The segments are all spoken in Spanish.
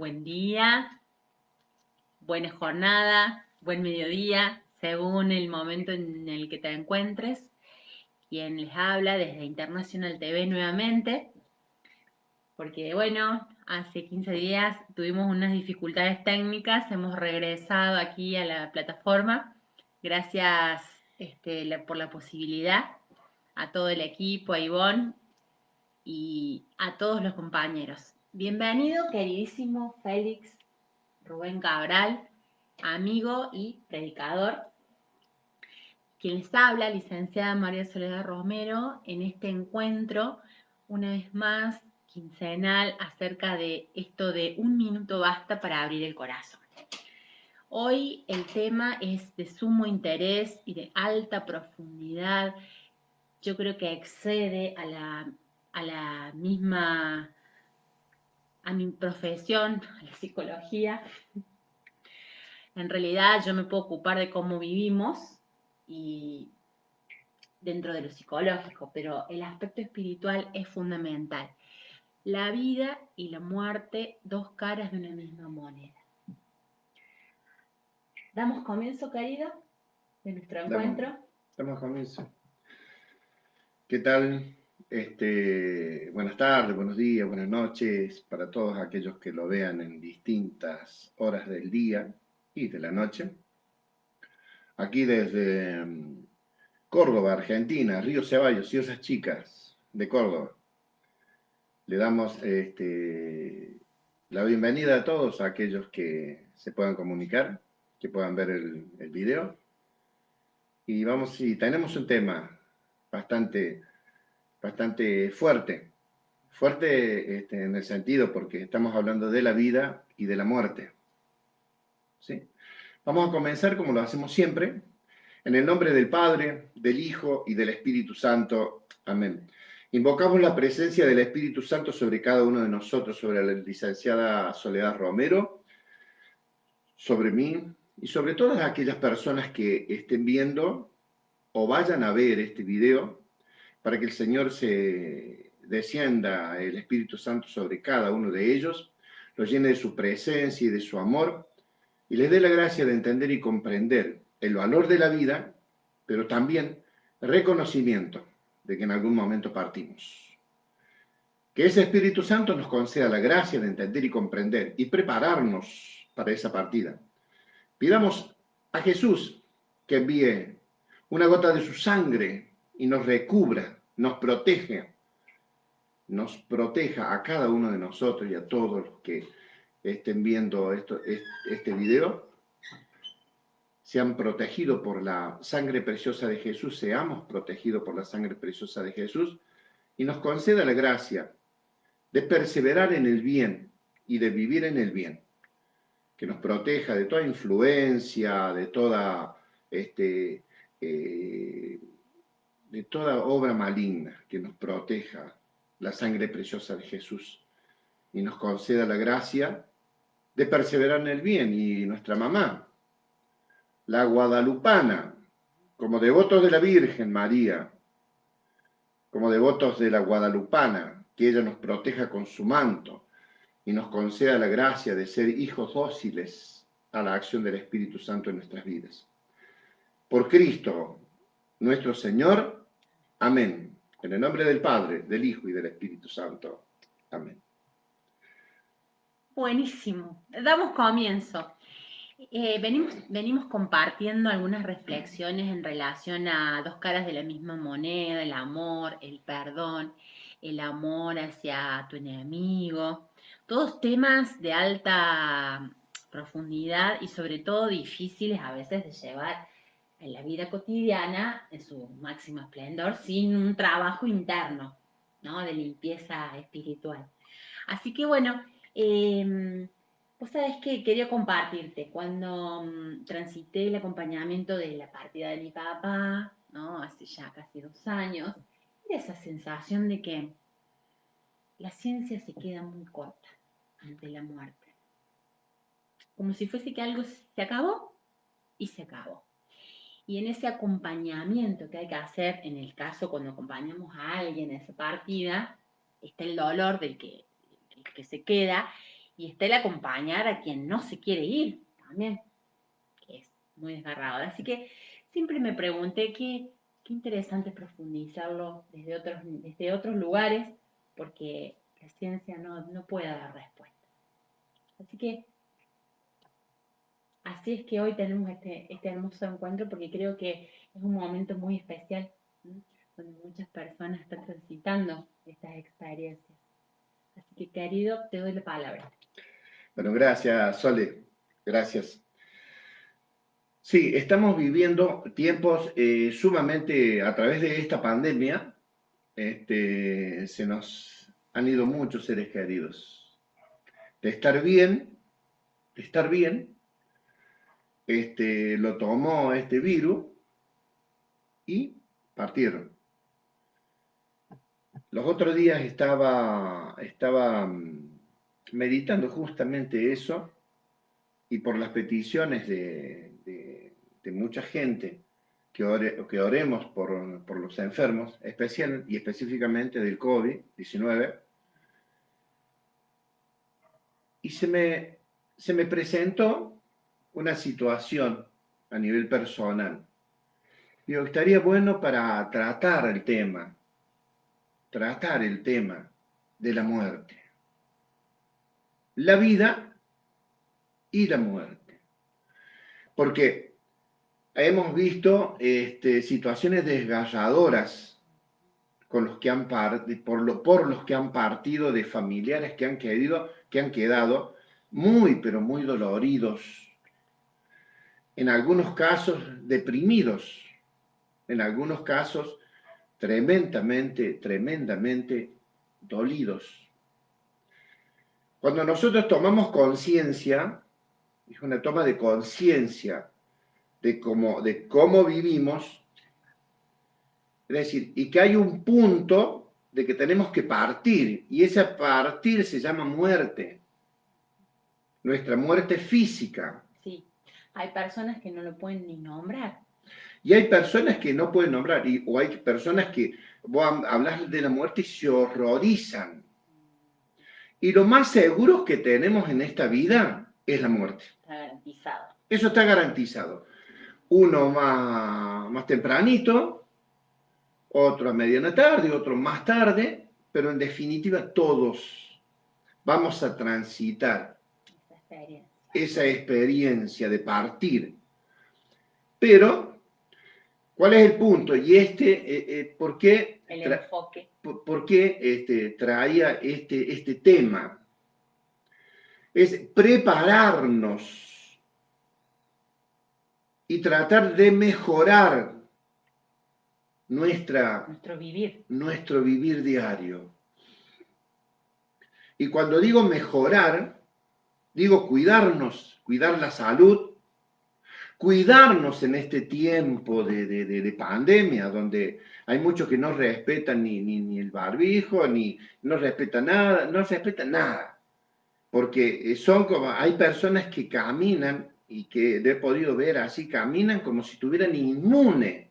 buen día, buena jornada, buen mediodía, según el momento en el que te encuentres. Quien les habla desde International TV nuevamente, porque bueno, hace 15 días tuvimos unas dificultades técnicas, hemos regresado aquí a la plataforma. Gracias por la posibilidad a todo el equipo, a Ivonne y a todos los compañeros. Bienvenido, queridísimo Félix Rubén Cabral, amigo y predicador. Quien les habla, licenciada María Soledad Romero, en este encuentro, una vez más, quincenal, acerca de esto de un minuto basta para abrir el corazón. Hoy el tema es de sumo interés y de alta profundidad. Yo creo que excede a mi profesión, a la psicología. En realidad yo me puedo ocupar de cómo vivimos y dentro de lo psicológico, pero el aspecto espiritual es fundamental. La vida y la muerte, dos caras de una misma moneda. ¿Damos comienzo, querido, de nuestro encuentro? Damos comienzo. ¿Qué tal? Buenas tardes, buenos días, buenas noches para todos aquellos que lo vean en distintas horas del día y de la noche. Aquí desde Córdoba, Argentina, Río Ceballos y esas chicas de Córdoba. Le damos la bienvenida a todos aquellos que se puedan comunicar, que puedan ver el video. Y tenemos un tema bastante fuerte en el sentido porque estamos hablando de la vida y de la muerte. ¿Sí? Vamos a comenzar como lo hacemos siempre, en el nombre del Padre, del Hijo y del Espíritu Santo. Amén. Invocamos la presencia del Espíritu Santo sobre cada uno de nosotros, sobre la licenciada Soledad Romero, sobre mí y sobre todas aquellas personas que estén viendo o vayan a ver este video, para que el Señor se descienda el Espíritu Santo sobre cada uno de ellos, los llene de su presencia y de su amor, y les dé la gracia de entender y comprender el valor de la vida, pero también reconocimiento de que en algún momento partimos. Que ese Espíritu Santo nos conceda la gracia de entender y comprender y prepararnos para esa partida. Pidamos a Jesús que envíe una gota de su sangre y nos recubra, nos proteja a cada uno de nosotros y a todos los que estén viendo este video, sean protegidos por la sangre preciosa de Jesús, seamos protegidos por la sangre preciosa de Jesús y nos conceda la gracia de perseverar en el bien y de vivir en el bien, que nos proteja de toda influencia, de toda obra maligna, que nos proteja la sangre preciosa de Jesús y nos conceda la gracia de perseverar en el bien. Y nuestra mamá, la guadalupana, como devotos de la Virgen María, como devotos de la guadalupana, que ella nos proteja con su manto y nos conceda la gracia de ser hijos dóciles a la acción del Espíritu Santo en nuestras vidas. Por Cristo, nuestro Señor. Amén. En el nombre del Padre, del Hijo y del Espíritu Santo. Amén. Buenísimo. Damos comienzo. Venimos compartiendo algunas reflexiones en relación a dos caras de la misma moneda, el amor, el perdón, el amor hacia tu enemigo, todos temas de alta profundidad y sobre todo difíciles a veces de llevar en la vida cotidiana en su máximo esplendor sin un trabajo interno, ¿no? De limpieza espiritual. Así que bueno, vos sabés que quería compartirte cuando transité el acompañamiento de la partida de mi papá, ¿no? Hace ya casi 2 años, y esa sensación de que la ciencia se queda muy corta ante la muerte. Como si fuese que algo se acabó y se acabó. Y en ese acompañamiento que hay que hacer, en el caso cuando acompañamos a alguien en esa partida, está el dolor del que se queda Y está el acompañar a quien no se quiere ir también, que es muy desgarrador. Así que siempre me pregunté qué interesante profundizarlo desde otros lugares, porque la ciencia no puede dar respuesta. Así que así es que hoy tenemos este hermoso encuentro, porque creo que es un momento muy especial, ¿sí? Donde muchas personas están transitando estas experiencias. Así que, querido, te doy la palabra. Bueno, gracias, Sole. Gracias. Sí, estamos viviendo tiempos sumamente, a través de esta pandemia, se nos han ido muchos seres queridos. De estar bien, lo tomó este virus y partieron. Los otros días estaba meditando justamente eso y por las peticiones de mucha gente que oremos por los enfermos, especial y específicamente del COVID-19, y se me presentó una situación a nivel personal. Digo, estaría bueno para tratar el tema de la muerte, la vida y la muerte. Porque hemos visto situaciones desgarradoras con los que han por los que han partido, de familiares que han quedado muy, pero muy doloridos, en algunos casos deprimidos, en algunos casos tremendamente dolidos. Cuando nosotros tomamos conciencia, es una toma de conciencia de cómo vivimos, es decir, y que hay un punto de que tenemos que partir, y ese partir se llama muerte, nuestra muerte física. Sí, hay personas que no lo pueden ni nombrar. Y hay personas que no pueden nombrar, o hay personas que vos hablas de la muerte y se horrorizan. Y lo más seguro que tenemos en esta vida es la muerte. Está garantizado. Eso está garantizado. Uno más tempranito, otro a mediana tarde, otro más tarde, pero en definitiva todos vamos a transitar esa experiencia de partir. Pero, ¿cuál es el punto? Y ¿por qué? El enfoque. ¿Por qué traía este tema? Es prepararnos y tratar de mejorar nuestro vivir diario. Y cuando digo mejorar, digo cuidarnos, cuidar la salud, cuidarnos en este tiempo de pandemia, donde hay muchos que no respetan ni el barbijo, ni no respetan nada, no respetan nada. Porque hay personas que caminan, y que he podido ver así, caminan como si estuvieran inmunes.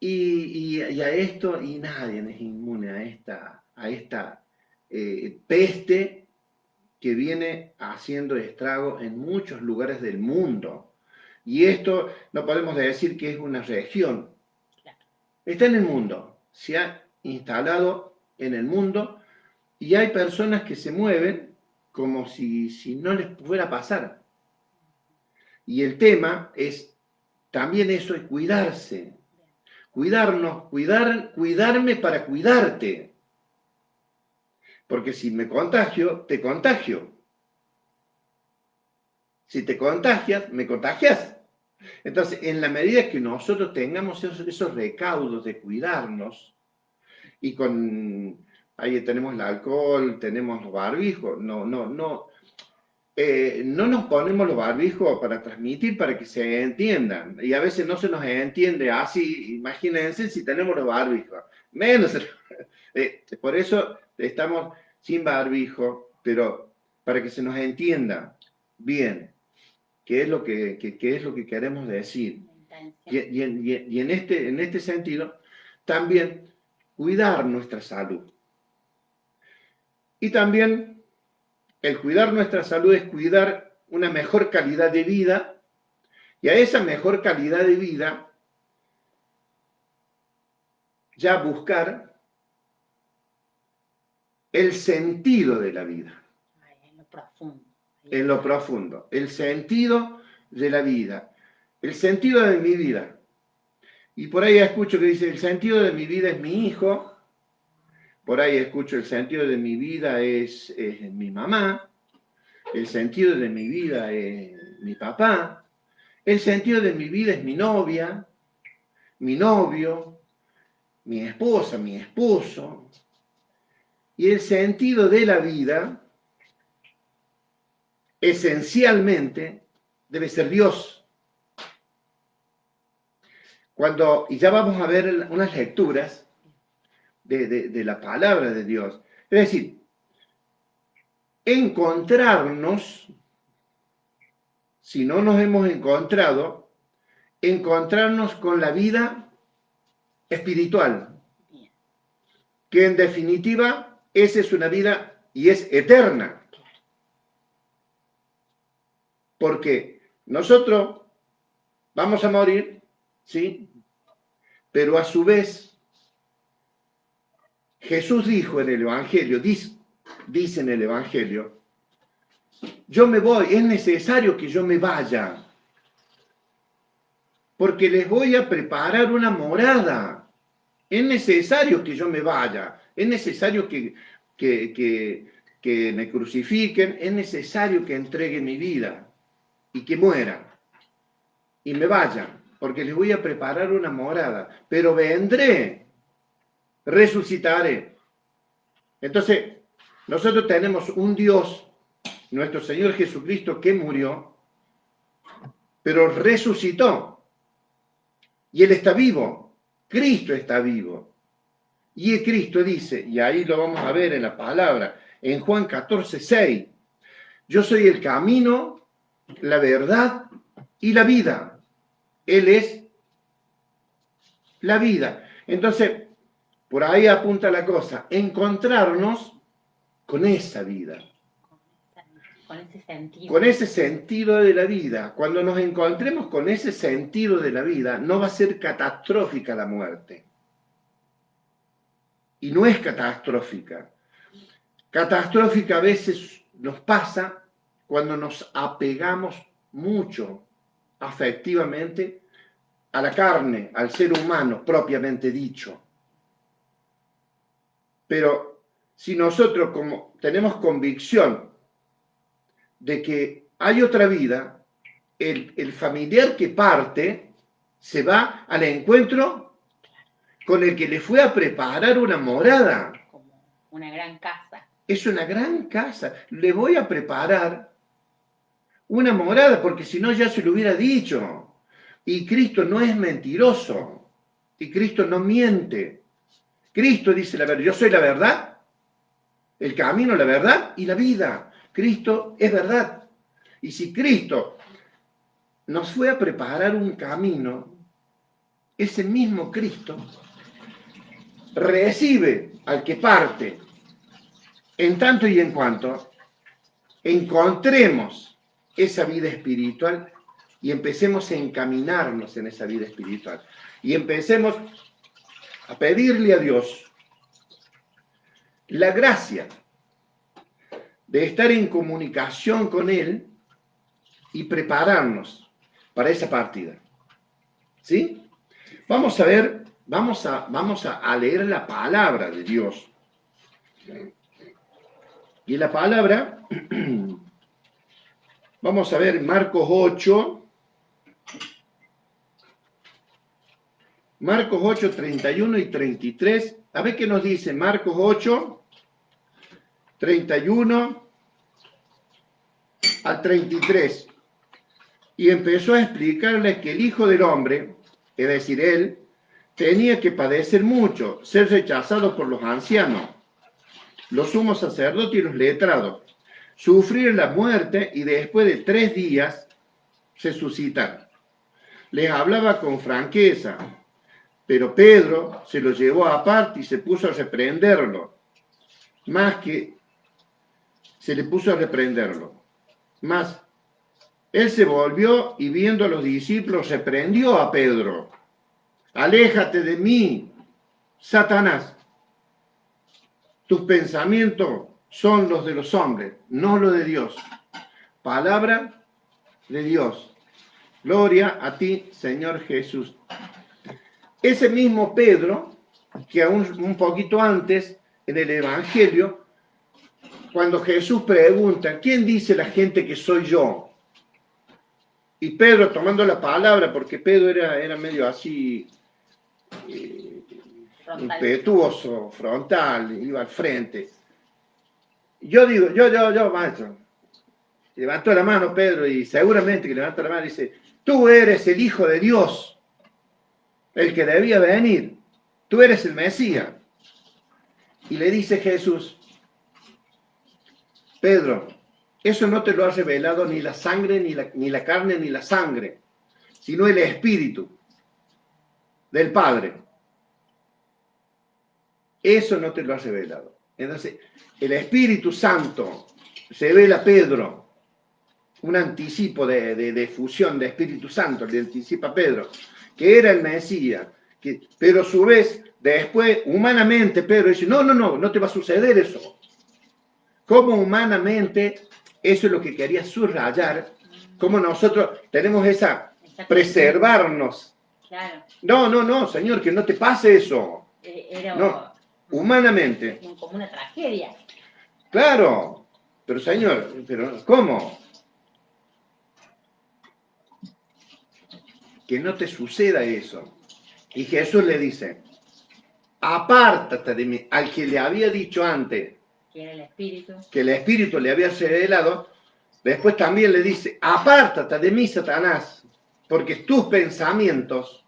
Y a esto, y nadie es inmune a esta peste que viene haciendo estrago en muchos lugares del mundo. Y esto no podemos decir que es una región. Está en el mundo, se ha instalado en el mundo y hay personas que se mueven como si no les fuera a pasar. Y el tema es también eso, es cuidarse. Cuidarnos, cuidarme para cuidarte. Porque si me contagio, te contagio. Si te contagias, me contagias. Entonces, en la medida que nosotros tengamos esos recaudos de cuidarnos, y ahí tenemos el alcohol, tenemos los barbijos, no nos ponemos los barbijos para transmitir, para que se entiendan. Y a veces no se nos entiende así. Imagínense si tenemos los barbijos. Menos. Por eso estamos sin barbijo, pero para que se nos entienda bien qué es lo que queremos decir. Y en este sentido, también cuidar nuestra salud. Y también El cuidar nuestra salud es cuidar una mejor calidad de vida, y a esa mejor calidad de vida ya buscar el sentido de la vida. En lo profundo. En lo profundo. El sentido de la vida. El sentido de mi vida. Y por ahí escucho que dice, el sentido de mi vida es mi hijo. Por ahí escucho, el sentido de mi vida es mi mamá. El sentido de mi vida es mi papá. El sentido de mi vida es mi novia, mi novio, mi esposa, mi esposo. Y el sentido de la vida, esencialmente, debe ser Dios. Y ya vamos a ver unas lecturas de la palabra de Dios. Es decir, encontrarnos, si no nos hemos encontrarnos con la vida espiritual, que en definitiva esa es una vida y es eterna. Porque nosotros vamos a morir, ¿sí? Pero a su vez, Jesús dijo en el Evangelio, dice en el Evangelio, yo me voy, es necesario que yo me vaya, porque les voy a preparar una morada. Es necesario que yo me vaya, es necesario que me crucifiquen, es necesario que entregue mi vida y que muera y me vaya, porque les voy a preparar una morada, pero vendré, resucitaré. Entonces, nosotros tenemos un Dios, nuestro Señor Jesucristo, que murió, pero resucitó. Y Él está vivo, Cristo está vivo. Y Cristo dice, y ahí lo vamos a ver en la palabra, en Juan 14:6, yo soy el camino, la verdad y la vida. Él es la vida. Entonces, por ahí apunta la cosa, encontrarnos con esa vida. Con ese sentido de la vida. Cuando nos encontremos con ese sentido de la vida, no va a ser catastrófica la muerte. Y no es catastrófica. Catastrófica a veces nos pasa cuando nos apegamos mucho afectivamente a la carne, al ser humano propiamente dicho. Pero si nosotros como tenemos convicción de que hay otra vida, el familiar que parte se va al encuentro con el que le fue a preparar una morada. Como una gran casa. Es una gran casa. Le voy a preparar una morada, porque si no ya se lo hubiera dicho. Y Cristo no es mentiroso. Y Cristo no miente. Cristo dice la verdad. Yo soy la verdad, el camino, la verdad y la vida. Cristo es verdad. Y si Cristo nos fue a preparar un camino, ese mismo Cristo recibe al que parte, en tanto y en cuanto encontremos esa vida espiritual y empecemos a encaminarnos en esa vida espiritual. Y empecemos a pedirle a Dios la gracia de estar en comunicación con Él y prepararnos para esa partida. ¿Sí? Vamos a ver, vamos a leer la palabra de Dios. Y la palabra, vamos a ver Marcos 8, 31 y 33. A ver qué nos dice Marcos 8, 31 al 33. Y empezó a explicarles que el Hijo del Hombre, es decir, Él, tenía que padecer mucho, ser rechazado por los ancianos, los sumos sacerdotes y los letrados, sufrir la muerte y después de 3 días resucitar. Les hablaba con franqueza, pero Pedro se lo llevó aparte y se puso a reprenderlo. Más que se le puso a reprenderlo. Mas él se volvió y viendo a los discípulos reprendió a Pedro. Aléjate de mí, Satanás. Tus pensamientos son los de los hombres, no los de Dios. Palabra de Dios. Gloria a ti, Señor Jesús. Ese mismo Pedro, que un poquito antes, en el Evangelio, cuando Jesús pregunta, ¿quién dice la gente que soy yo? Y Pedro tomando la palabra, porque Pedro era medio así, impetuoso, frontal, iba al frente. Yo digo, yo, maestro. Levantó la mano Pedro y seguramente que levantó la mano y dice, tú eres el Hijo de Dios, el que debía venir. Tú eres el Mesías. Y le dice Jesús, Pedro, eso no te lo ha revelado ni la sangre, ni la carne, ni la sangre, sino el Espíritu del Padre. Eso no te lo ha revelado. Entonces, el Espíritu Santo se revela a Pedro, un anticipo de fusión de Espíritu Santo, le anticipa a Pedro, que era el Mesías, pero a su vez, después, humanamente, Pedro dice, no te va a suceder eso. Como humanamente, eso es lo que quería subrayar, como nosotros tenemos esa, preservarnos. Claro. No, Señor, que no te pase eso. Era no, humanamente. Como una tragedia. Claro, pero Señor, pero ¿cómo? Que no te suceda eso. Y Jesús le dice, apártate de mí, al que le había dicho antes, que era el Espíritu, que el Espíritu le había revelado, después también le dice, apártate de mí, Satanás, porque tus pensamientos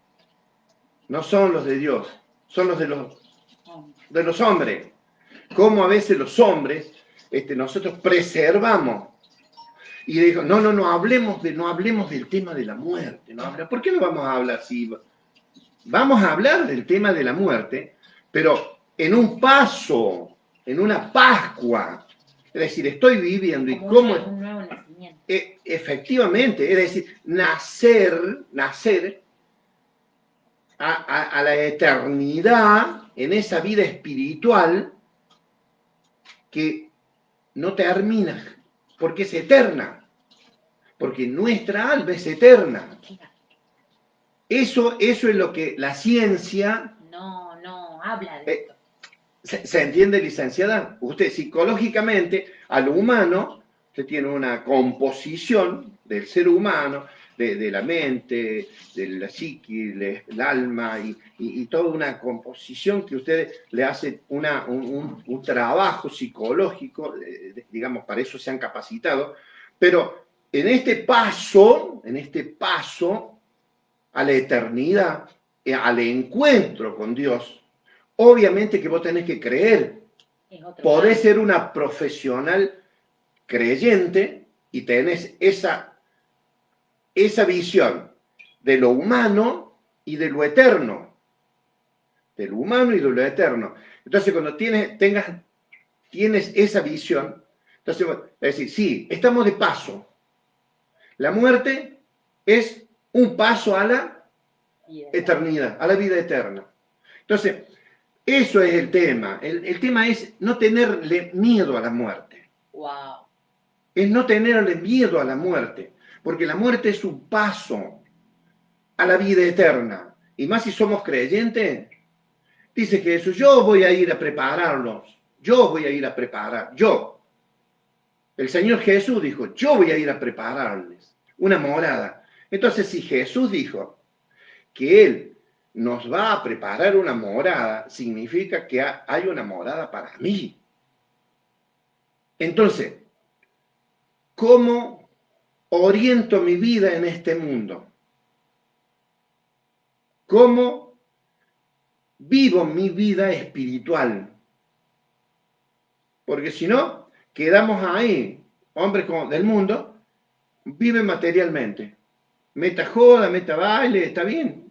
no son los de Dios, son los de los hombres. Como a veces los hombres, nosotros preservamos. Y dijo, no hablemos del tema de la muerte. ¿Por qué no vamos a hablar así? Vamos a hablar del tema de la muerte, pero en un paso, en una Pascua. Es decir, estoy viviendo y cómo... Un nuevo nacimiento. Efectivamente, es decir, nacer a la eternidad en esa vida espiritual que no termina, porque es eterna, porque nuestra alma es eterna. Eso es lo que la ciencia... No habla de esto. ¿Se entiende, licenciada? Usted psicológicamente, al humano, usted tiene una composición del ser humano, de la mente, de la psique, el alma, y toda una composición que usted le hace un trabajo psicológico, digamos, para eso se han capacitado, pero en este paso a la eternidad, al encuentro con Dios, obviamente que vos tenés que creer. Podés ser una profesional creyente y tenés esa visión de lo humano y de lo eterno. De lo humano y de lo eterno. Entonces, cuando tienes esa visión, entonces, es decir, sí, estamos de paso. La muerte es un paso a la eternidad, a la vida eterna. Entonces, eso es el tema. El tema es no tenerle miedo a la muerte. Wow. Es no tenerle miedo a la muerte, porque la muerte es un paso a la vida eterna. Y más si somos creyentes, dice Jesús, yo voy a ir a prepararlos. Yo voy a ir a preparar. Yo. El Señor Jesús dijo, yo voy a ir a prepararles una morada. Entonces, si Jesús dijo que Él nos va a preparar una morada, significa que hay una morada para mí. Entonces, ¿cómo oriento mi vida en este mundo? ¿Cómo vivo mi vida espiritual? Porque si no, quedamos ahí, hombres del mundo, viven materialmente. Meta joda, meta baile, está bien.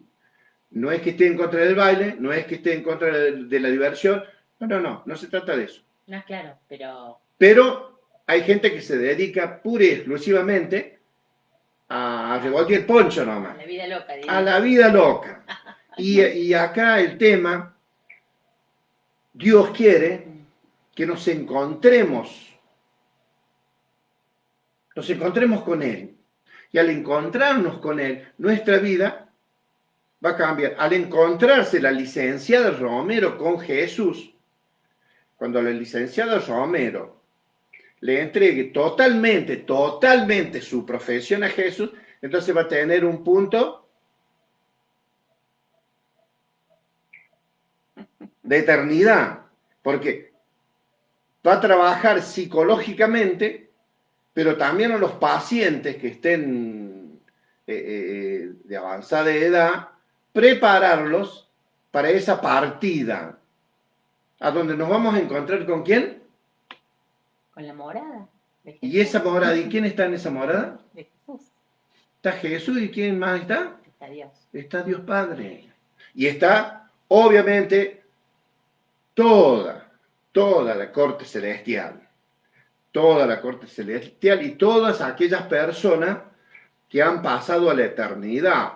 No es que esté en contra del baile, no es que esté en contra de la diversión. No se trata de eso. No, claro, pero... Pero hay gente que se dedica pura y exclusivamente a revolver el poncho nomás. A la vida loca, A la vida loca. Y acá el tema, Dios quiere que nos encontremos con Él. Y al encontrarnos con Él, nuestra vida va a cambiar. Al encontrarse la licenciada Romero con Jesús, cuando la licenciada Romero le entregue totalmente su profesión a Jesús, entonces va a tener un punto de eternidad, porque va a trabajar psicológicamente, pero también a los pacientes que estén de avanzada edad, prepararlos para esa partida, a donde nos vamos a encontrar con ¿quién? Con la morada. ¿Y esa morada? ¿Y quién está en esa morada? De Jesús. Está Jesús, ¿y quién más está? Está Dios. Está Dios Padre. Y está, obviamente, toda la corte celestial. Toda la corte celestial y todas aquellas personas que han pasado a la eternidad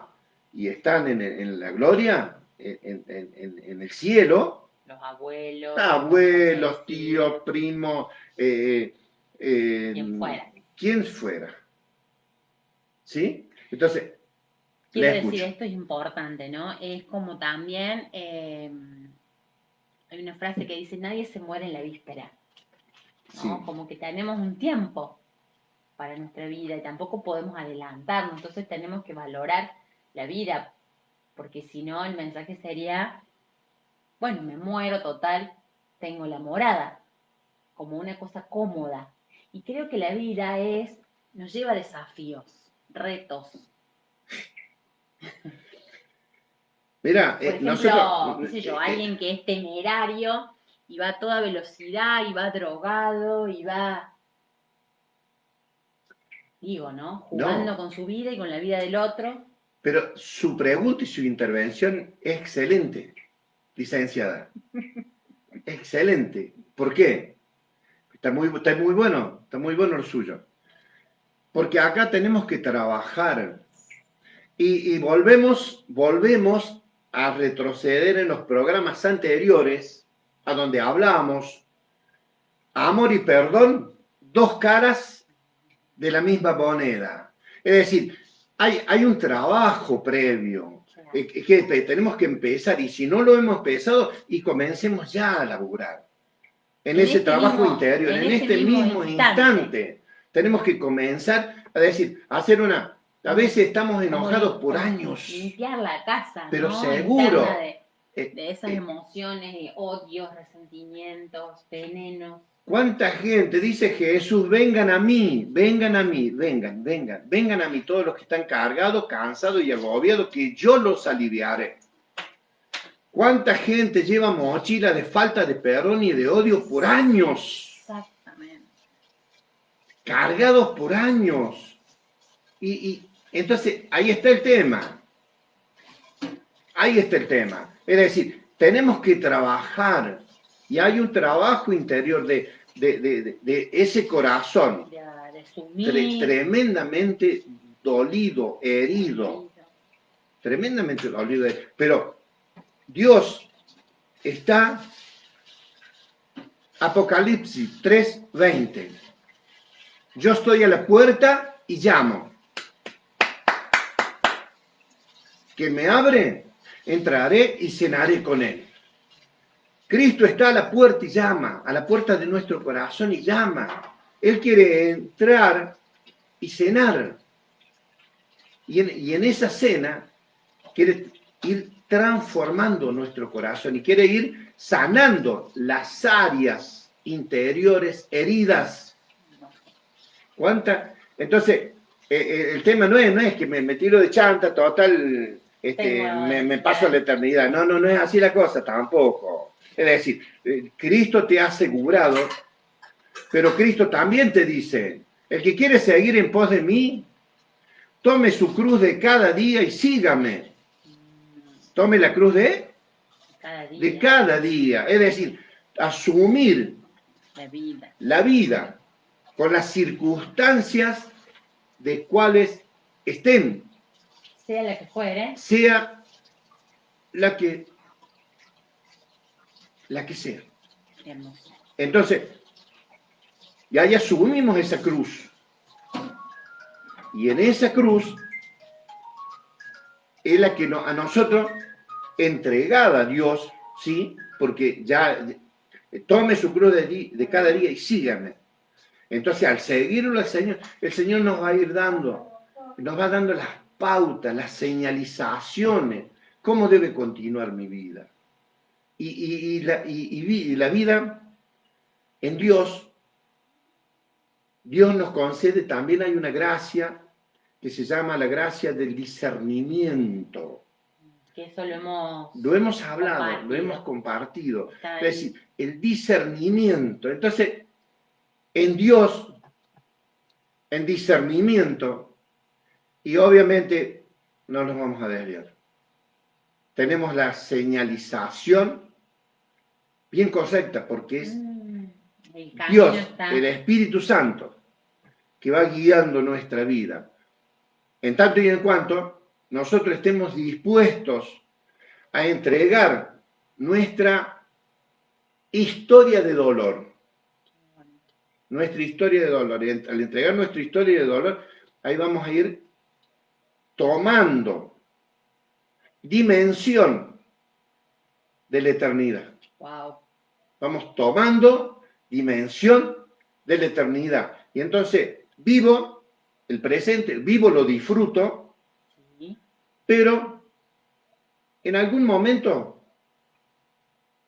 y están en la gloria, en el cielo. Los abuelos. Abuelos, tíos, primos, quien fuera. Quien fuera. ¿Sí? Entonces, quiero decir, esto es importante, ¿no? Es como también, hay una frase que dice, nadie se muere en la víspera, ¿no? Sí. Como que tenemos un tiempo para nuestra vida y tampoco podemos adelantarnos, entonces tenemos que valorar la vida, porque si no el mensaje sería, bueno, me muero, total, tengo la morada, como una cosa cómoda. Y creo que la vida nos lleva a desafíos, retos. Mira, por ejemplo, nosotros, qué sé yo, alguien que es temerario y va a toda velocidad y va drogado y va, digo, ¿no? Jugando con su vida y con la vida del otro. Pero su pregunta y su intervención es excelente, licenciada. Excelente. ¿Por qué? Está muy bueno lo suyo. Porque acá tenemos que trabajar y volvemos a retroceder en los programas anteriores a donde hablamos amor y perdón, dos caras de la misma moneda. Es decir, hay un trabajo previo que tenemos que empezar y si no lo hemos empezado y comencemos ya a laburar en ese trabajo interior, en este mismo instante. Tenemos que comenzar a decir, hacer una... A veces estamos enojados por años. Limpiar la casa, pero ¿no? Seguro. De esas emociones, de odios, resentimientos, venenos. ¿Cuánta gente dice Jesús, vengan a mí, vengan a mí todos los que están cargados, cansados y agobiados, que yo los aliviaré? ¿Cuánta gente lleva mochila de falta de perdón y de odio por años? Exactamente. Cargados por años. Y entonces, ahí está el tema. Ahí está el tema. Es decir, tenemos que trabajar. Y hay un trabajo interior de ese corazón tremendamente dolido, herido. Tremendamente dolido. Pero Dios está, Apocalipsis 3:20. Yo estoy a la puerta y llamo. Que me abre, entraré y cenaré con él. Cristo está a la puerta y llama, a la puerta de nuestro corazón y llama. Él quiere entrar y cenar. Y en esa cena quiere ir transformando nuestro corazón y quiere ir sanando las áreas interiores heridas. ¿Cuánta? Entonces, el tema no es que me tiro de chanta, total, me paso a la eternidad. No es así la cosa tampoco. Es decir, Cristo te ha asegurado, pero Cristo también te dice, el que quiere seguir en pos de mí, tome su cruz de cada día y sígame. Tome la cruz de cada día. Es decir, asumir la vida. con las circunstancias de cuales estén, sea la que fuere, sea la que sea. hermoso. Entonces, y ahí asumimos esa cruz. Y en esa cruz es la que a nosotros, entregada a Dios, ¿sí? Porque ya tome su cruz de cada día y sígame. Entonces, al seguirlo al Señor, el Señor nos va a ir dando, nos va dando las pautas, las señalizaciones, cómo debe continuar mi vida. Y la vida en Dios, Dios nos concede, también hay una gracia que se llama la gracia del discernimiento. Que eso lo hemos hablado, lo hemos compartido. Es decir, el discernimiento. Entonces, en Dios, en discernimiento, y obviamente no nos vamos a desviar. Tenemos la señalización bien correcta, porque es Dios, el Espíritu Santo, que va guiando nuestra vida. En tanto y en cuanto nosotros estemos dispuestos a entregar nuestra historia de dolor. Nuestra historia de dolor. Y al entregar nuestra historia de dolor, ahí vamos a ir tomando dimensión de la eternidad. Wow. Vamos tomando dimensión de la eternidad. Y entonces vivo el presente, vivo lo disfruto, sí, pero en algún momento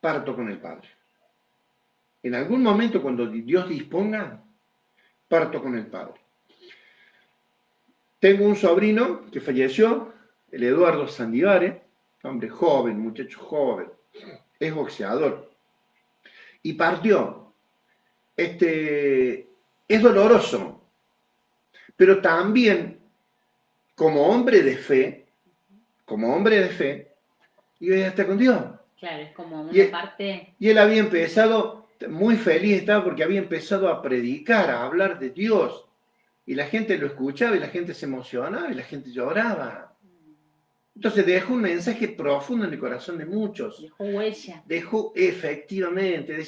parto con el Padre. En algún momento, cuando Dios disponga, parto con el Padre. Tengo un sobrino que falleció, el Eduardo Sandivare, hombre joven, muchacho joven, es boxeador, y partió. Es doloroso, pero también como hombre de fe, iba a estar con Dios. Claro, es como una parte... Y él había empezado, muy feliz estaba porque había empezado a predicar, a hablar de Dios. Y la gente lo escuchaba y la gente se emocionaba y la gente lloraba. Entonces dejó un mensaje profundo en el corazón de muchos. Dejó huella. Dejó, efectivamente,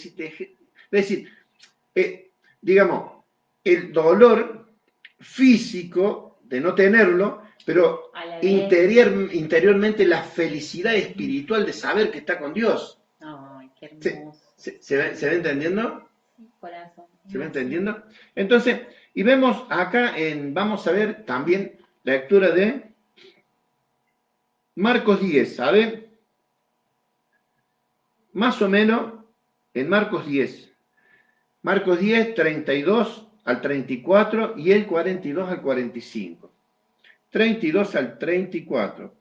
digamos, el dolor físico de no tenerlo, pero interiormente la felicidad espiritual de saber que está con Dios. Ay, qué hermoso. ¿Se va entendiendo? Sí, corazón. ¿Se va entendiendo? Entonces, y vemos acá, vamos a ver también la lectura de Marcos 10, ¿sabe? Más o menos en Marcos 10. Marcos 10, 32 al 34 y el 42 al 45. 32 al 34.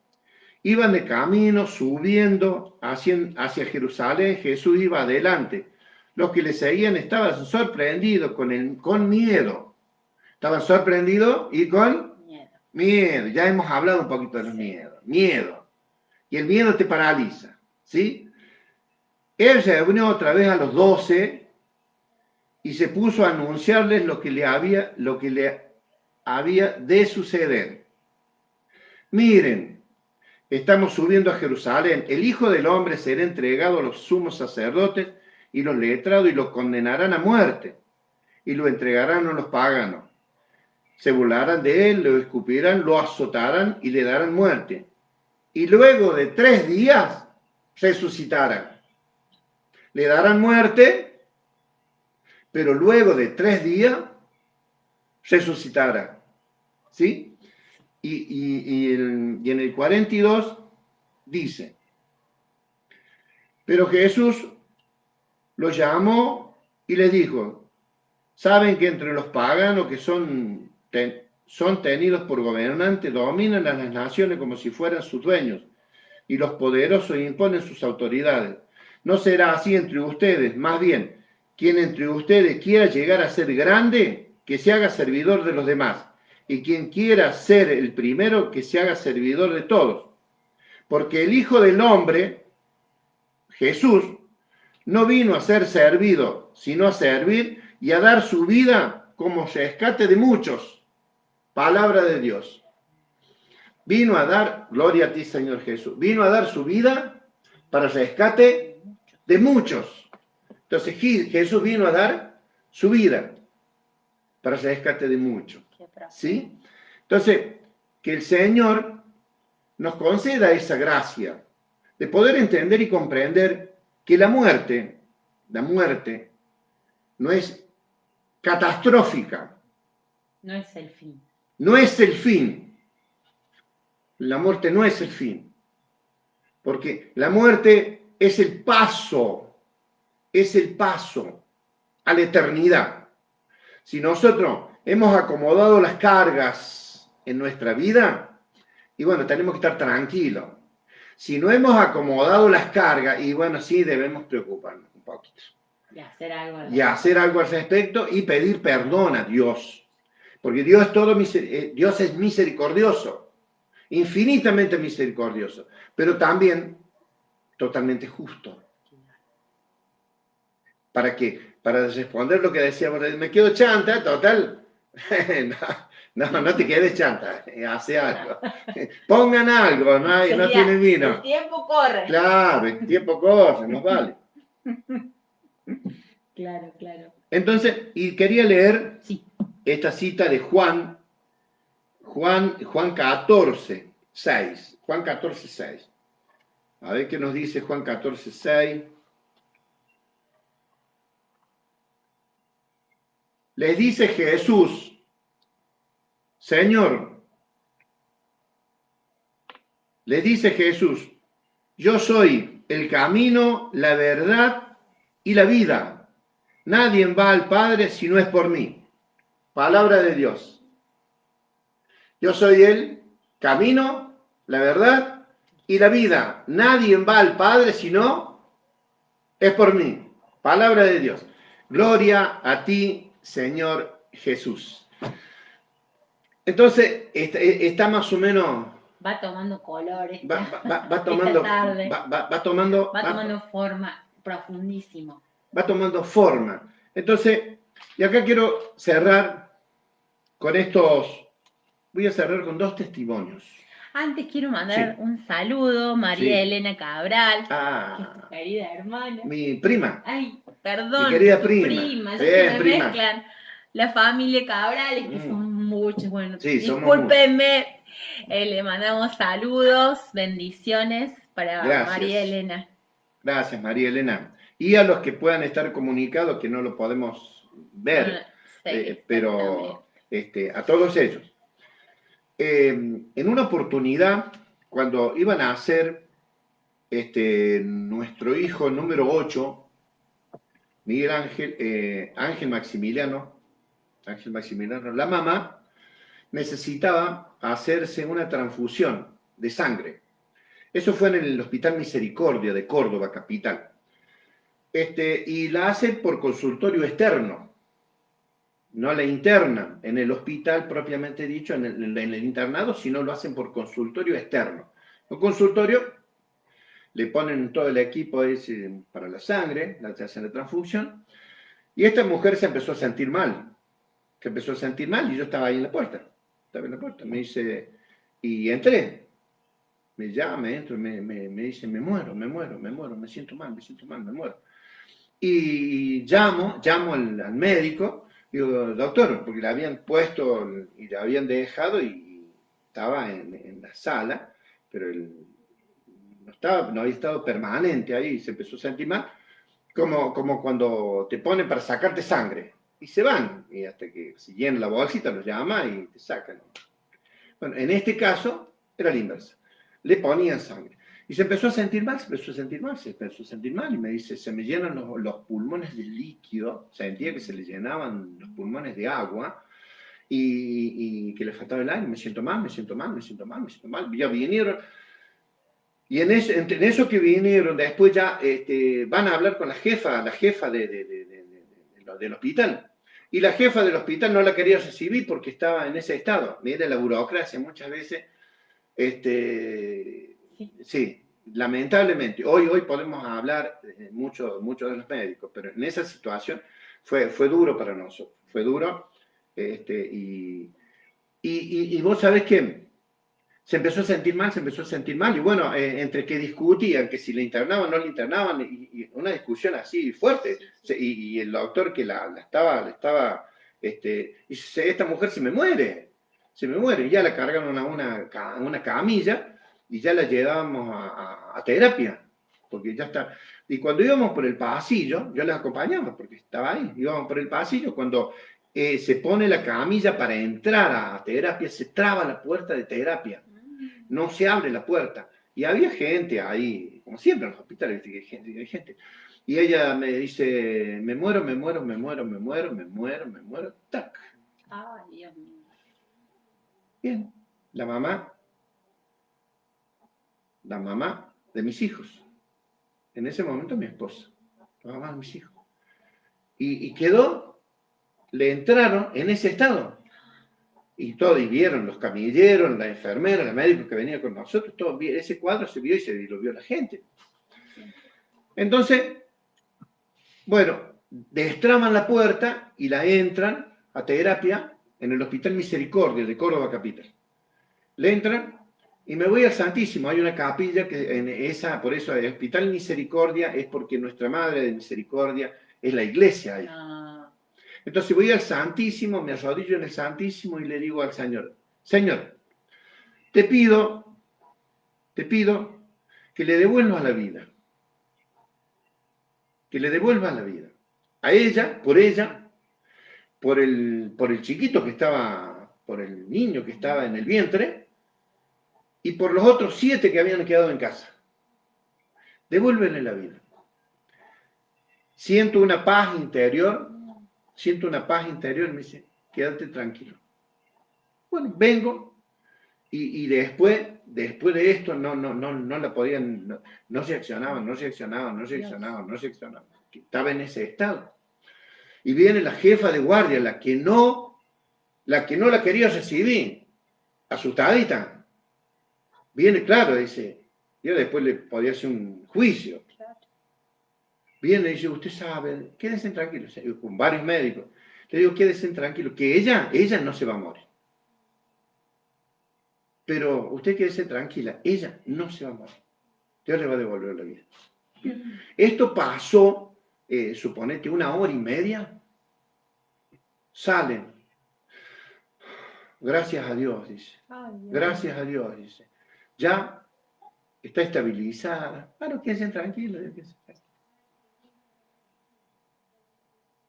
Iban de camino subiendo hacia Jerusalén, Jesús iba adelante. Los que le seguían estaban sorprendidos con miedo. Estaban sorprendidos y con miedo. Ya hemos hablado un poquito de los miedos. Miedo. Y el miedo te paraliza, ¿sí? Él se reunió otra vez a los 12 y se puso a anunciarles lo que le había de suceder. Miren, estamos subiendo a Jerusalén. El Hijo del Hombre será entregado a los sumos sacerdotes y los letrados y lo condenarán a muerte y lo entregarán a los paganos. Se burlarán de él, lo escupirán, lo azotarán y le darán muerte. Y luego de 3 días resucitará. Le darán muerte, pero luego de 3 días resucitará. ¿Sí? Y en el 42 dice, pero Jesús lo llamó y les dijo, saben que entre los paganos que son tenidos por gobernantes, dominan a las naciones como si fueran sus dueños, y los poderosos imponen sus autoridades. No será así entre ustedes, más bien, quien entre ustedes quiera llegar a ser grande, que se haga servidor de los demás, y quien quiera ser el primero, que se haga servidor de todos. Porque el Hijo del Hombre, Jesús, no vino a ser servido, sino a servir y a dar su vida como rescate de muchos. Palabra de Dios. Vino a dar, gloria a ti, Señor Jesús, vino a dar su vida para rescate de muchos. Entonces Jesús vino a dar su vida para rescate de muchos. ¿Sí? Entonces, que el Señor nos conceda esa gracia de poder entender y comprender que la muerte no es catastrófica. No es el fin. No es el fin. La muerte no es el fin. Porque la muerte es el paso a la eternidad. Si nosotros hemos acomodado las cargas en nuestra vida, y bueno, tenemos que estar tranquilos. Si no hemos acomodado las cargas, y bueno, sí debemos preocuparnos un poquito. Y hacer algo al respecto y pedir perdón a Dios. Porque Dios es misericordioso, infinitamente misericordioso, pero también totalmente justo. ¿Para qué? Para responder lo que decíamos, me quedo chanta, total. No te quedes chanta, hace algo. Pongan algo, no tienen vino. El tiempo corre. Claro, el tiempo corre, nos vale. Claro. Entonces, y quería leer esta cita de Juan 14, 6. Juan 14, 6. A ver qué nos dice Juan 14, 6. Les dice Jesús, Señor, les dice Jesús, yo soy el camino, la verdad y la vida. Nadie va al Padre si no es por mí. Palabra de Dios. Yo soy el camino, la verdad y la vida. Nadie va al Padre si no es por mí. Palabra de Dios. Gloria a ti, Señor Jesús. Entonces, está más o menos... Va tomando colores. Va tomando forma, profundísimo. Va tomando forma. Entonces, y acá quiero cerrar con voy a cerrar con 2 testimonios. Antes quiero mandar un saludo, María Elena Cabral, que es tu querida hermana. Mi prima. Ay, perdón, mi querida prima. Se me mezclan la familia Cabrales, que son muchos. Bueno, discúlpenme, le mandamos saludos, bendiciones para María Elena. Gracias, María Elena. Y a los que puedan estar comunicados, que no lo podemos ver, pero a todos ellos. En una oportunidad, cuando iban a hacer nuestro hijo número 8, Miguel Ángel Maximiliano, la mamá necesitaba hacerse una transfusión de sangre. Eso fue en el Hospital Misericordia de Córdoba, capital. Y la hacen por consultorio externo. No la internan en el hospital propiamente dicho, en el internado, sino lo hacen por consultorio externo. Un consultorio, le ponen todo el equipo para la sangre, le hacen la transfusión, y esta mujer se empezó a sentir mal. Y yo estaba ahí en la puerta. Me dice, y entré. Entro, me dice, me muero, me siento mal, me muero. Y llamo al médico, digo, doctor, porque la habían puesto y la habían dejado y estaba en la sala, pero no había estado permanente ahí, se empezó a sentir mal, como cuando te ponen para sacarte sangre, y se van, y hasta que se llena la bolsita, los llama y te sacan. Bueno, en este caso era la inversa, le ponían sangre. Y se empezó a sentir mal, y me dice, se me llenan los pulmones de líquido, sentía que se le llenaban los pulmones de agua, y que le faltaba el aire, me siento mal. Ya vinieron, y en eso que vinieron, después ya van a hablar con la jefa del hospital. Y la jefa del hospital no la quería recibir porque estaba en ese estado. Mira, la burocracia muchas veces... Sí, lamentablemente. Hoy podemos hablar mucho de los médicos, pero en esa situación fue duro para nosotros. Fue duro Y vos sabés que se empezó a sentir mal, y bueno, entre que discutían, que si le internaban o no le internaban, y una discusión así fuerte, y el doctor que la estaba, dice, esta mujer se me muere, y ya la cargaron a una camilla, y ya la llevábamos a terapia, porque ya está. Y cuando íbamos por el pasillo, yo les acompañaba, porque estaba ahí, íbamos por el pasillo, cuando se pone la camilla para entrar a terapia, se traba la puerta de terapia, no se abre la puerta. Y había gente ahí, como siempre en los hospitales, hay gente. Y ella me dice, me muero, tac. Ay, Dios mío. Bien, la mamá de mis hijos. En ese momento mi esposa, la mamá de mis hijos. Y quedó, le entraron en ese estado. Y todo, y vieron los camilleros, la enfermera, el médico que venía con nosotros, todo, ese cuadro se vio y lo vio la gente. Entonces, bueno, destraman la puerta y la entran a terapia en el Hospital Misericordia de Córdoba Capital. Le entran y me voy al Santísimo. Hay una capilla que en esa, por eso el Hospital Misericordia es porque nuestra Madre de Misericordia es la iglesia ahí. Entonces voy al Santísimo, me arrodillo en el Santísimo y le digo al Señor, Señor, te pido que le devuelvas la vida. Que le devuelvas la vida. A ella, por el chiquito que estaba, por el niño que estaba en el vientre, y por los otros 7 que habían quedado en casa. Devuélvele la vida. Siento una paz interior, me dice, quédate tranquilo. Bueno, vengo, y después de esto no la podían, no reaccionaban. Estaba en ese estado. Y viene la jefa de guardia, la que no la quería recibir, asustadita. Viene, claro, dice, yo después le podía hacer un juicio. Viene y dice, usted sabe, quédense tranquilos, con varios médicos. Le digo, quédense tranquilos, que ella no se va a morir. Pero usted quédese tranquila, ella no se va a morir. Dios le va a devolver la vida. Esto pasó, suponete, 1 hora y media. Salen. Gracias a Dios, dice. Gracias a Dios, dice. Ya está estabilizada. Bueno, quédense tranquilos.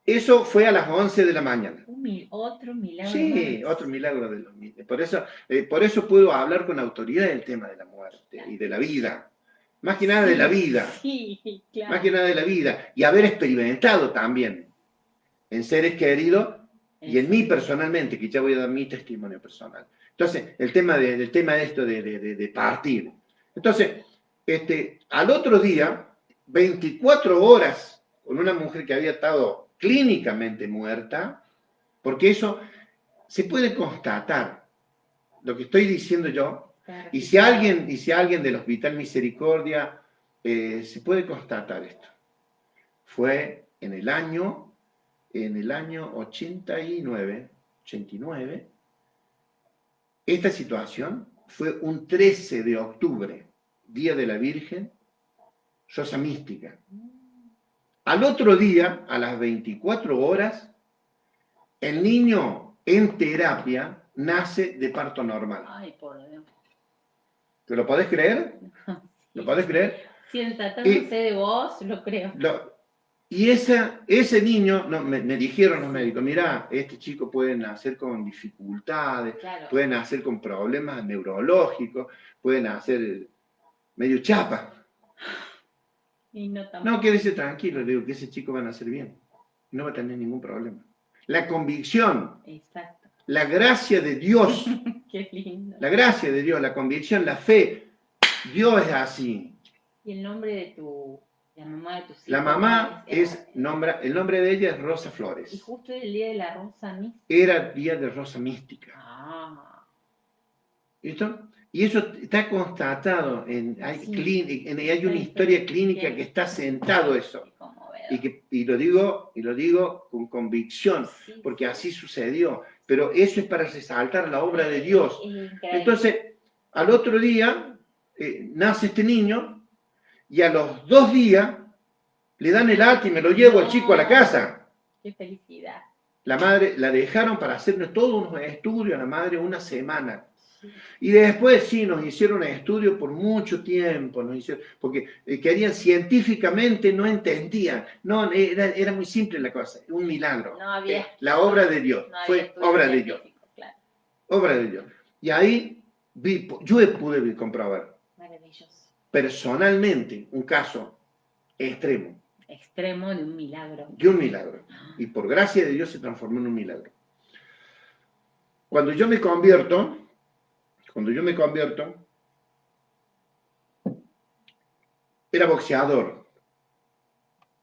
Eso fue a las 11 de la mañana. Otro milagro. Sí, más. otro milagro de los milagros. Por eso puedo hablar con autoridad del tema de la muerte y de la vida. Más que nada de la vida. Sí, claro. Más que nada de la vida. Y haber experimentado también en seres queridos y en mí personalmente, que ya voy a dar mi testimonio personal. Entonces, el tema de esto de partir. Entonces, al otro día, 24 horas con una mujer que había estado clínicamente muerta, porque eso se puede constatar, lo que estoy diciendo yo, y si alguien del Hospital Misericordia, se puede constatar esto. Fue en el año 89, esta situación fue un 13 de octubre, Día de la Virgen, Rosa Mística. Al otro día, a las 24 horas, el niño en terapia nace de parto normal. Ay, por Dios. ¿Te lo podés creer? Sí. ¿Lo podés creer? Si tratándose de vos, lo creo. Y ese niño, me dijeron los médicos, mirá, este chico puede nacer con dificultades, Claro. puede nacer con problemas neurológicos, puede nacer medio chapa. Y No, quédese tranquilo, le digo que ese chico va a nacer bien, no va a tener ningún problema. La convicción, exacto, la gracia de Dios, qué lindo. La gracia de Dios, la convicción, la fe, Dios es así. ¿Y el nombre de la mamá de tus hijos? La mamá el nombre de ella es Rosa Flores. ¿Y justo el día de la Rosa Mística? Era día de Rosa Mística. Ah. ¿Listo? Y eso está constatado, hay una historia clínica que está sentado eso. Y lo digo con convicción, porque así sucedió. pero eso es para resaltar la obra de Dios. Increíble. Entonces, al otro día nace este niño y a los 2 días le dan el alta y me lo llevo al chico a la casa. ¡Qué felicidad! La madre la dejaron para hacernos todos unos estudios, la madre una semana. Y después sí, nos hicieron estudios por mucho tiempo, porque querían científicamente, no entendían, no, era muy simple la cosa, un milagro. No había, la obra de Dios, no fue obra de Dios, claro. Obra de Dios. Y ahí yo pude comprobar, maravilloso, personalmente, un caso extremo. Extremo de un milagro. De un milagro. Y por gracia de Dios se transformó en un milagro. Cuando yo me convierto, era boxeador.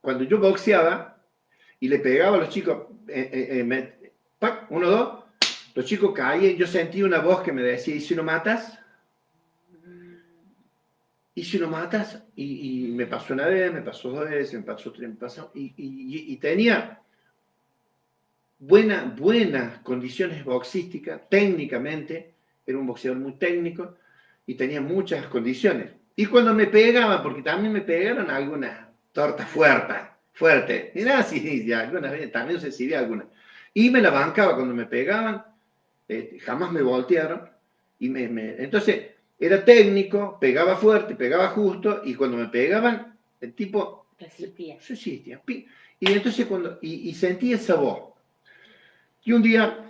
Cuando yo boxeaba y le pegaba a los chicos, ¡pac! 1, 2, los chicos caían, yo sentí una voz que me decía, ¿y si no matas? ¿Y si no matas? Y me pasó una vez, me pasó 2 veces, me pasó 3, me pasó, y tenía buenas condiciones boxísticas, técnicamente, era un boxeador muy técnico, y tenía muchas condiciones. Y cuando me pegaban, porque también me pegaron algunas tortas fuertes, y nada, sí, algunas veces también recibí algunas. Y me la bancaba cuando me pegaban, jamás me voltearon, y entonces era técnico, pegaba fuerte, pegaba justo, y cuando me pegaban, el tipo resistía. Y entonces y sentí esa voz. Y un día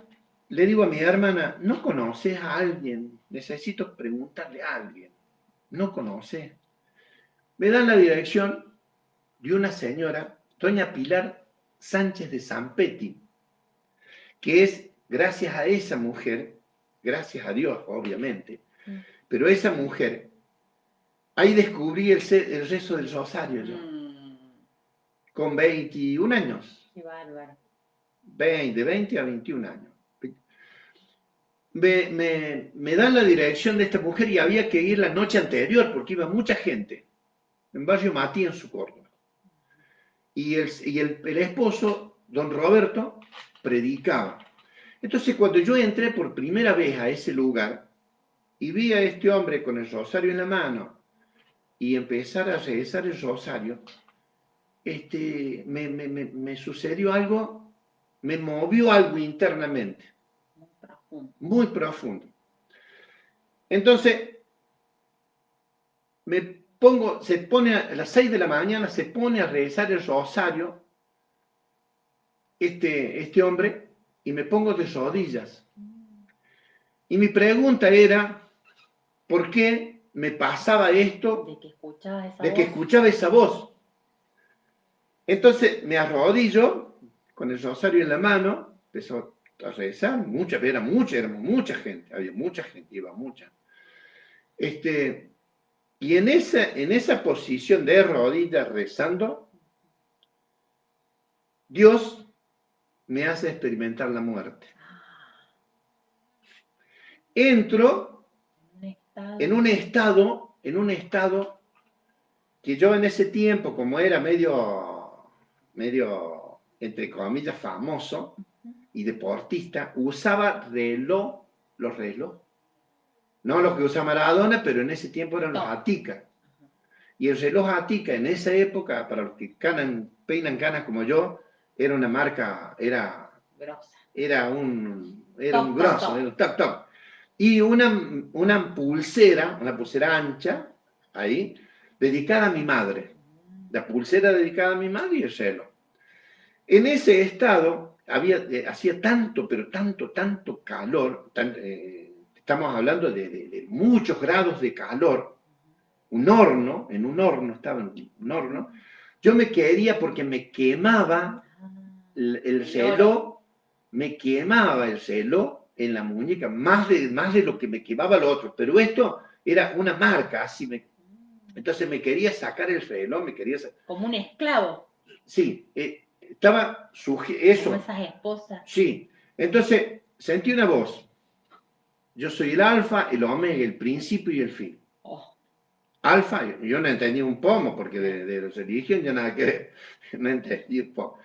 le digo a mi hermana, ¿no conoces a alguien? Necesito preguntarle a alguien. ¿No conoces? Me dan la dirección de una señora, doña Pilar Sánchez de Zampetti, que es, gracias a esa mujer, gracias a Dios, obviamente, pero esa mujer, ahí descubrí el rezo del rosario yo, con 21 años. Qué bárbaro. De 20 a 21 años. Me dan la dirección de esta mujer y había que ir la noche anterior porque iba mucha gente en Barrio Matías, en su Córdoba. Y el esposo, don Roberto, predicaba. Entonces, cuando yo entré por primera vez a ese lugar y vi a este hombre con el rosario en la mano y empezar a rezar el rosario, me sucedió algo, me movió algo internamente. Muy profundo. Entonces, se pone a las 6 de la mañana, se pone a rezar el rosario, este hombre, y me pongo de rodillas. Y mi pregunta era, ¿por qué me pasaba esto de que escuchaba esa voz? Entonces me arrodillo, con el rosario en la mano, empezó a rezar, éramos mucha gente, había mucha gente, iba mucha. Y en esa posición de rodillas rezando, Dios me hace experimentar la muerte. Entro en un estado que yo en ese tiempo, como era medio, entre comillas, famoso y deportista, usaba los relojes. No los que usa Maradona, pero en ese tiempo eran los Atica. Y el reloj Atica en esa época, para los que peinan canas como yo, era una marca, era un grosso, era un top. Y una pulsera ancha, ahí, dedicada a mi madre. La pulsera dedicada a mi madre y el reloj. En ese estado hacía tanto, pero tanto calor, estamos hablando de muchos grados de calor, en un horno estaba en un horno, yo me quería porque me quemaba el reloj, en la muñeca, más de lo que me quemaba lo otro, pero esto era una marca, entonces me quería sacar el reloj, como un esclavo. Sí, estaba eso. Como esas esposas. Sí, entonces sentí una voz. Yo soy el alfa, el omega, el principio y el fin. Alfa, yo no entendí un pomo, porque de religión ya nada que ver. No entendí un pomo.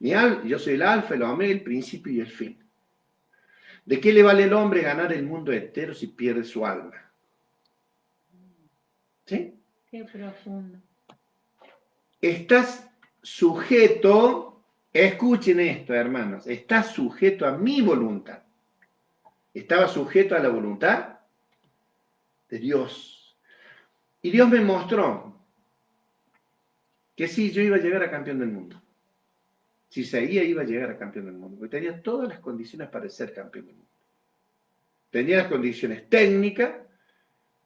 Yo soy el alfa, el omega, el principio y el fin. ¿De qué le vale el hombre ganar el mundo entero si pierde su alma? ¿Sí? Qué profundo. Estás sujeto, escuchen esto, hermanos, estás sujeto a mi voluntad. Estaba sujeto a la voluntad de Dios. Y Dios me mostró que sí, yo iba a llegar a campeón del mundo. Si seguía, iba a llegar a campeón del mundo, porque tenía todas las condiciones para ser campeón del mundo. Tenía las condiciones técnicas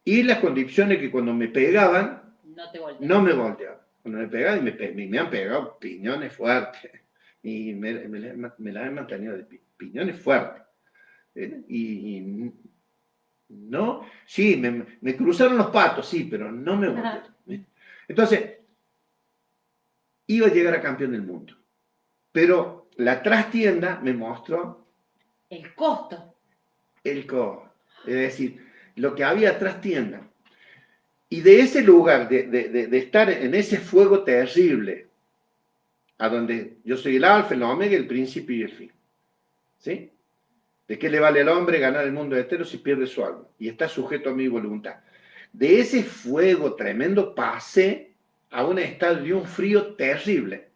y las condiciones que cuando me pegaban, no me volteaban. Cuando me pegaban, me han pegado piñones fuertes. Y me la han mantenido de piñones fuertes. Y no, sí, me cruzaron los patos, sí, pero no me voltearon. Entonces, iba a llegar a campeón del mundo. Pero la trastienda me mostró el costo. El costo. Es decir, lo que había trastienda. Y de ese lugar, de estar en ese fuego terrible, a donde yo soy el alfa, el omega, el principio y el fin. ¿Sí? ¿De qué le vale al hombre ganar el mundo entero si pierde su alma? Y está sujeto a mi voluntad. De ese fuego tremendo pasé a un estado de un frío terrible.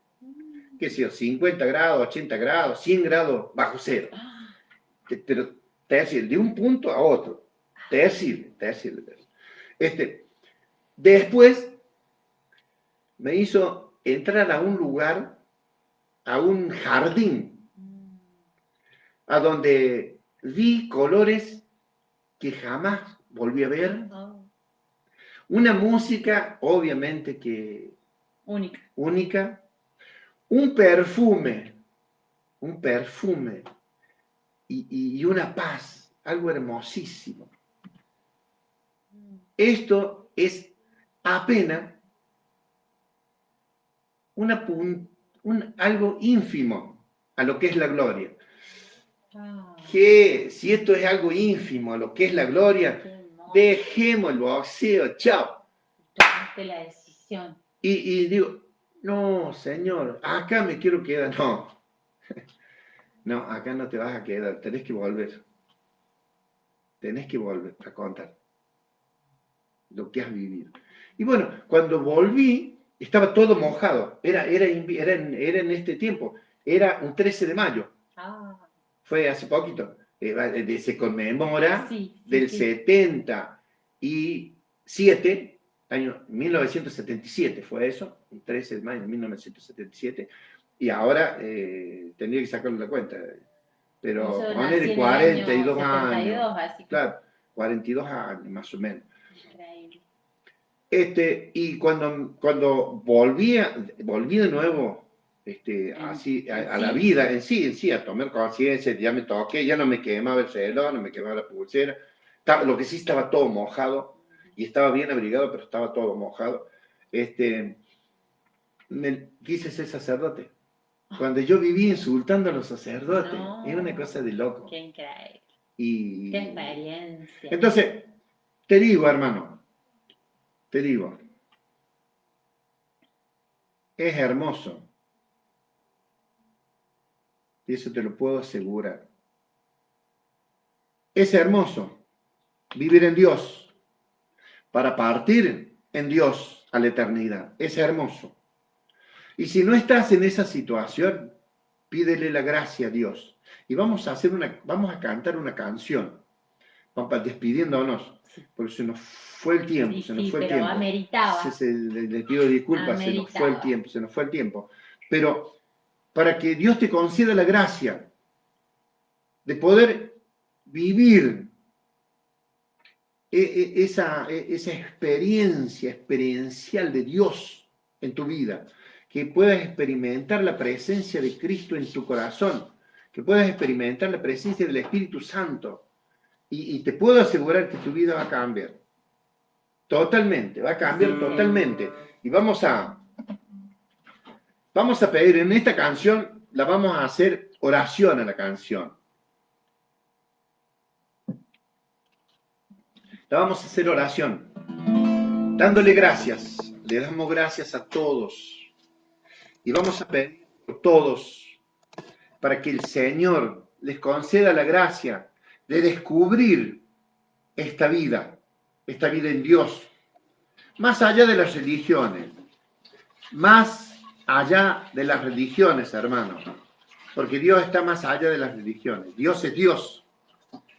¿Qué sé yo? 50 grados, 80 grados, 100 grados bajo cero. Pero terrible, de un punto a otro. Terrible. Después me hizo entrar a un lugar, a un jardín, a donde vi colores que jamás volví a ver. Una música, obviamente que única. Un perfume y una paz, algo hermosísimo. Esto es apenas algo ínfimo a lo que es la gloria. Que si esto es algo ínfimo a lo que es la gloria, dejemos el boxeo, chao. Tomaste la decisión. Y digo, no, señor, acá me quiero quedar. No, acá no te vas a quedar, tenés que volver. Tenés que volver a contar lo que has vivido. Y bueno, cuando volví, estaba todo mojado. Era en este tiempo. Era un 13 de mayo. Fue hace poquito. Se conmemora del 77, año 1977 fue eso, el 13 de mayo de 1977. Y ahora tendría que sacarle la cuenta. Pero poner 42 años. Así que... Claro, 42 años más o menos. Increíble. Y cuando volví de nuevo así a la vida en sí, a tomar conciencia, ya me toqué, ya no me quemaba el reloj, no me quemaba la pulsera, lo que sí estaba todo mojado, y estaba bien abrigado, pero estaba todo mojado. Quise ser sacerdote. Cuando yo viví insultando a los sacerdotes, era una cosa de loco. Qué increíble. Qué experiencia. Entonces, te digo, hermano, es hermoso. Y eso te lo puedo asegurar. Es hermoso vivir en Dios para partir en Dios a la eternidad. Es hermoso. Y si no estás en esa situación, pídele la gracia a Dios. Y vamos a cantar una canción, vamos despidiéndonos, porque se nos fue el tiempo, pero ameritaba. Le pido disculpas, se nos fue el tiempo. Pero para que Dios te conceda la gracia de poder vivir esa experiencia experiencial de Dios en tu vida, que puedas experimentar la presencia de Cristo en tu corazón, que puedas experimentar la presencia del Espíritu Santo, y te puedo asegurar que tu vida va a cambiar. Totalmente, va a cambiar totalmente. Y vamos a pedir en esta canción, la vamos a hacer oración a la canción. La vamos a hacer oración, dándole gracias. Le damos gracias a todos. Y vamos a pedir por todos, para que el Señor les conceda la gracia de descubrir esta vida en Dios, más allá de las religiones, más allá de las religiones, hermanos, porque Dios está más allá de las religiones, Dios es Dios.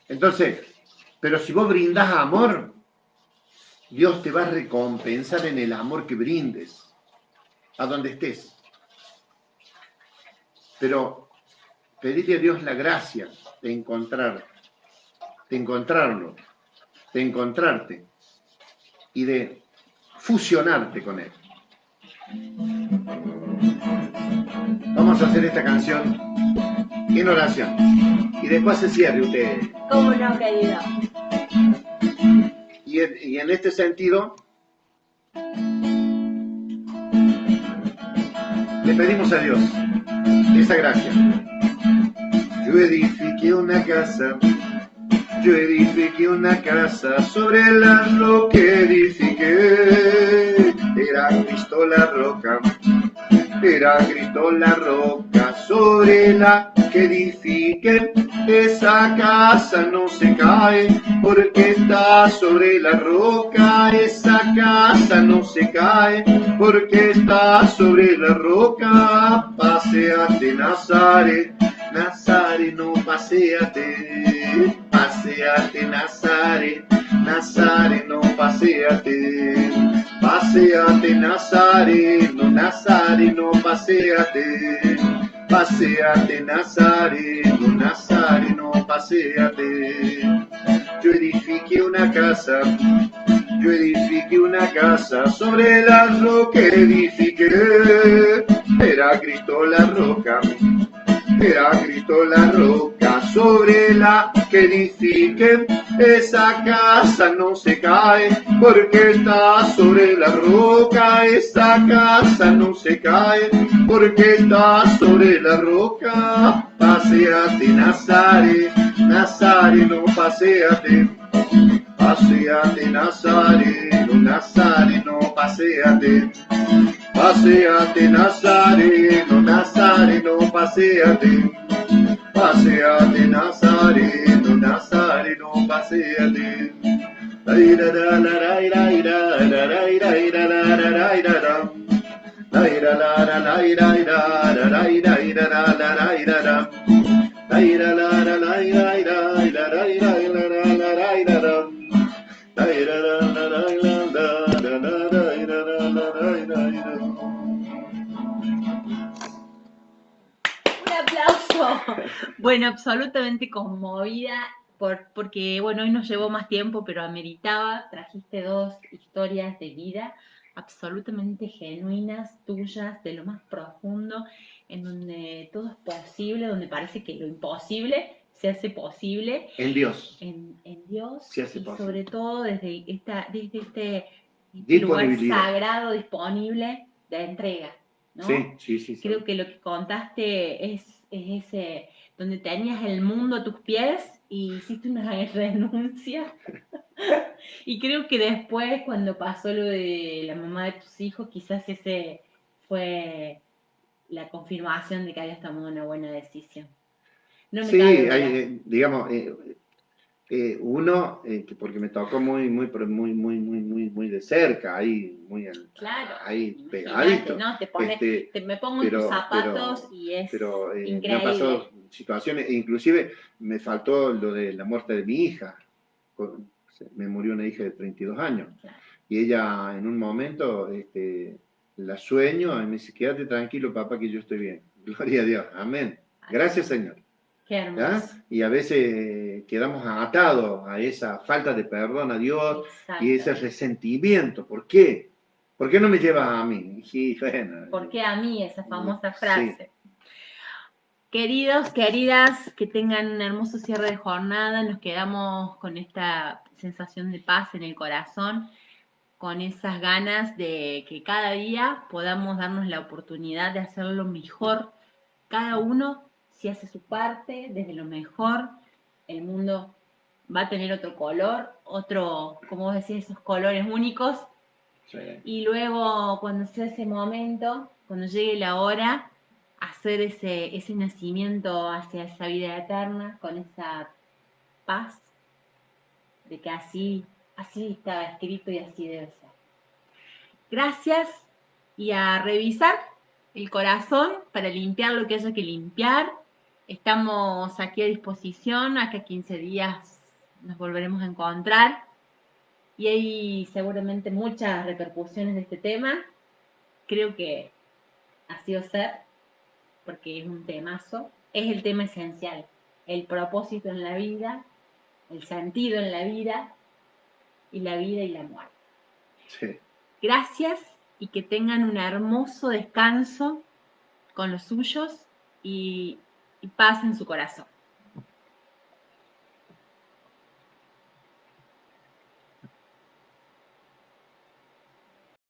Entonces, pero si vos brindás amor, Dios te va a recompensar en el amor que brindes, a donde estés. Pero pedile a Dios la gracia de encontrarlo, de encontrarte y de fusionarte con Él. Vamos a hacer esta canción en oración y después se cierre usted. ¿Cómo no, querido? Y en este sentido, le pedimos a Dios esa gracia. Yo edifiqué una casa sobre la roca que edifiqué. Era Cristo la roca sobre la que edifiqué. Esa casa no se cae porque está sobre la roca. Esa casa no se cae porque está sobre la roca. Paseate, Nazaret, Nazareno, paséate, paséate, Nazaret, Nazareno, paséate, paséate, Nazareno, Nazareno, paséate, paséate, Nazareno, Nazareno, paséate. Yo edifiqué una casa sobre la roca que edifiqué. Era Cristo la roca sobre la que edifiqué. Esa casa no se cae porque está sobre la roca. Esa casa no se cae porque está sobre la roca. Paséate, Nazaret, Nazareno, paséate. Paséate, Nazareno, Nazareno, paséate. Paséate, Nazareno, Nazareno, paséate. Paséate, Nazareno, Nazareno, paséate. Bueno, absolutamente conmovida porque, bueno, hoy nos llevó más tiempo, pero ameritaba. Trajiste dos historias de vida absolutamente genuinas, tuyas, de lo más profundo, en donde todo es posible, donde parece que lo imposible se hace posible. En Dios. En Dios. Se hace y posible. sobre todo desde este lugar sagrado, disponible de entrega, ¿no? Sí. Creo que lo que contaste es ese donde tenías el mundo a tus pies y hiciste una renuncia. Y creo que después, cuando pasó lo de la mamá de tus hijos, quizás ese fue la confirmación de que habías tomado una buena decisión. No me cabe duda. Digamos, uno, porque me tocó muy de cerca, ahí, claro, ahí pegadito. ¿no? Me pongo en tus zapatos y es increíble. Me han pasado situaciones, inclusive me faltó lo de la muerte de mi hija. Me murió una hija de 32 años. Claro. Y ella en un momento la sueño y me dice, quédate tranquilo, papá, que yo estoy bien. Gloria a Dios. Amén. Gracias, Señor. Qué hermoso. Y a veces quedamos atados a esa falta de perdón a Dios. Exacto. Y ese resentimiento. ¿Por qué? ¿Por qué no me lleva a mí? Y bueno, ¿por qué a mí? Esa famosa frase. Sí. Queridos, queridas, que tengan un hermoso cierre de jornada. Nos quedamos con esta sensación de paz en el corazón, con esas ganas de que cada día podamos darnos la oportunidad de hacerlo mejor. Cada uno, si hace su parte, desde lo mejor, el mundo va a tener otro color, como vos decís, esos colores únicos. Sí. Y luego, cuando sea ese momento, cuando llegue la hora, hacer ese nacimiento hacia esa vida eterna, con esa paz, de que así estaba escrito y así debe ser. Gracias y a revisar el corazón para limpiar lo que haya que limpiar. Estamos aquí a disposición, acá 15 días nos volveremos a encontrar y hay seguramente muchas repercusiones de este tema. Creo que así va a ser, porque es un temazo, es el tema esencial, el propósito en la vida, el sentido en la vida y la muerte. Sí. Gracias y que tengan un hermoso descanso con los suyos y paz en su corazón.